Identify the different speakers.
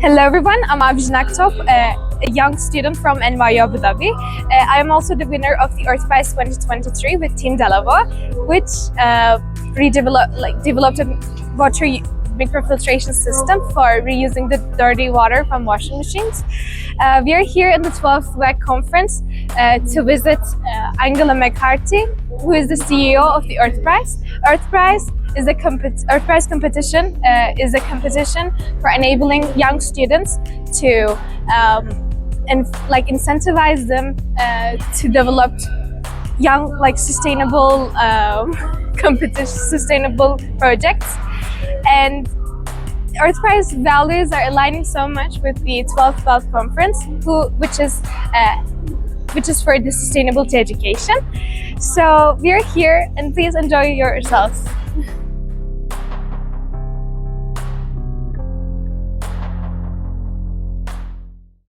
Speaker 1: Hello everyone, I'm Avjin Aktop, a young student from NYU Abu Dhabi. I am also the winner of the Earth Prize 2023 with Team Delavo, which developed a water microfiltration system for reusing the dirty water from washing machines. We are here in the 12th WEC conference to visit Angela McCarthy, who is the CEO of the Earth Prize. Earth Prize is Earth Prize competition is a competition for enabling young students to incentivize them to develop young sustainable sustainable projects. And Earth Prize values are aligning so much with the 12th conference, which is for the sustainability education. So we're here, and please enjoy yourselves.